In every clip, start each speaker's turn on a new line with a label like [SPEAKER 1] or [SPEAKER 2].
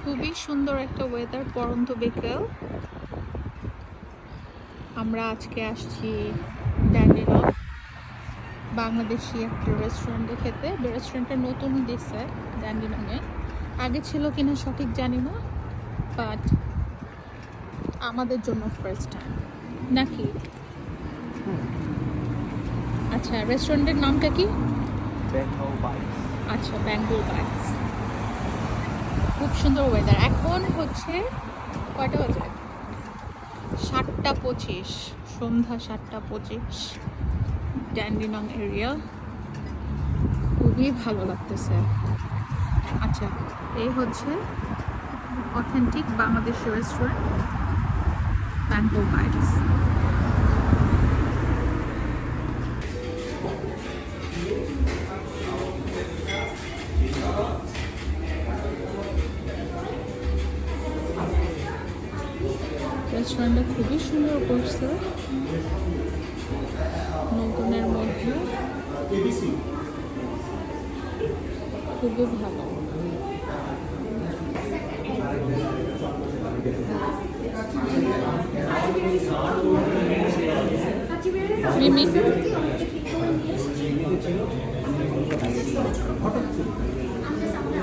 [SPEAKER 1] খুবই সুন্দর একটা ওয়েদার, পরন্ত বিকেল। আমরা আজকে আসছি ড্যান্ডিনং বাংলাদেশি একটা রেস্টুরেন্টে খেতে। রেস্টুরেন্টটা নতুনই দিচ্ছে ড্যান্ডিনংয়ে, আগে ছিল কিনা সঠিক জানি না, বাট আমাদের জন্য ফার্স্ট টাইম নাকি। আচ্ছা, রেস্টুরেন্টের নামটা কি? আচ্ছা, বেঙ্গল বাইটস। খুব সুন্দর ওয়েদার। এখন হচ্ছে কয়টা বাজে? 7:25, সন্ধ্যা 7:25। ড্যান্ডিনং এরিয়া খুবই ভালো লাগতেছে। আচ্ছা, এই হচ্ছে authentic Bangladeshi restaurant Bengal Bites. রেস্টুরেন্টটা খুবই সুন্দর করছে, নতুনের মধ্যে খুবই ভালো। মিমি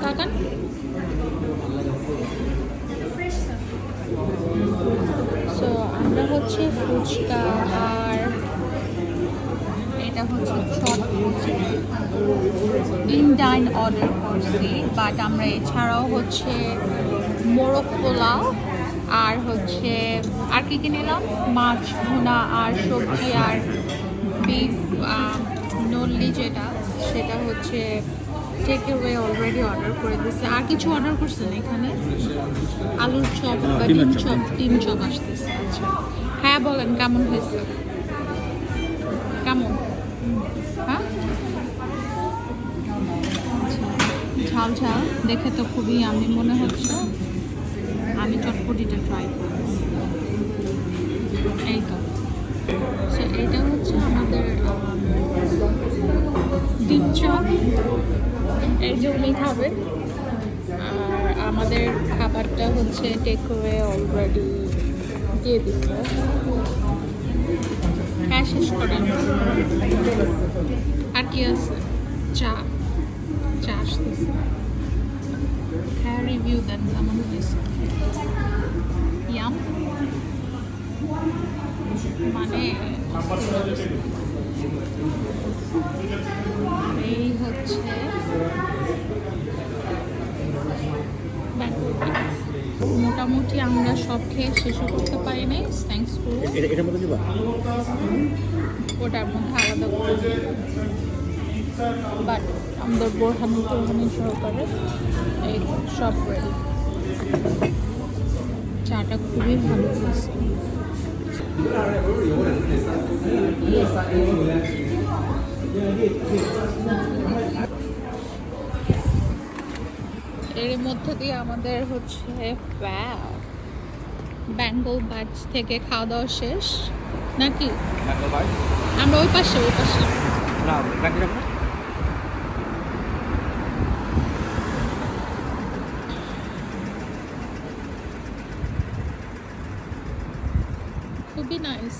[SPEAKER 1] কাকান, সো আমরা হচ্ছে ফুচকা আর এটা হচ্ছে চটপটি ইনডাইন অর্ডার করছি, বাট আমরা এছাড়াও হচ্ছে মোরগ পোলাও আর হচ্ছে আর কি নিলাম, মাছ ভুনা আর সবজি আর বিফ নল্লি যেটা, সেটা হচ্ছে টেক অ্যাওয়ে অলরেডি অর্ডার করে দিচ্ছে। আর কিছু অর্ডার করছেন এখানে? আলুর চপ বা ডিম চপ আসতেছে। আচ্ছা, হ্যাঁ বলেন কেমন হয়েছে, কেমন? হ্যাঁ, ঝাল ঝাল দেখে তো খুবই আমি মনে হচ্ছে। আমি চটপটিটা ট্রাই করব। এই তো, সো এটা হচ্ছে আমাদের ডিম চপ, এই যে উনি খাবে। আর আমাদের খাবারটা হচ্ছে টেক অ্যাওয়ে অলরেডি দিয়ে দিচ্ছে। হ্যাঁ, শেষ করেন। আর কি আছে? চা আসতেছে। হ্যাঁ, রিভিউ দেন কেমন হয়েছে। ইয়াম মানে এই হচ্ছে মোটামুটি আমরা সব খেয়ে শেষও করতে পারি নাই। থ্যাঙ্কস টু ওটার মধ্যে আলাদা করে, বাট আমাদের বোরহানি সহকারে এই সব রেডি। চাটা খুবই ভালো হয়েছে। এর মধ্যে দিয়ে আমাদের হচ্ছে বেঙ্গল বাইটস থেকে খাওয়া দাওয়া শেষ নাকি? আমরা ওই পাশে খুবই নাইস।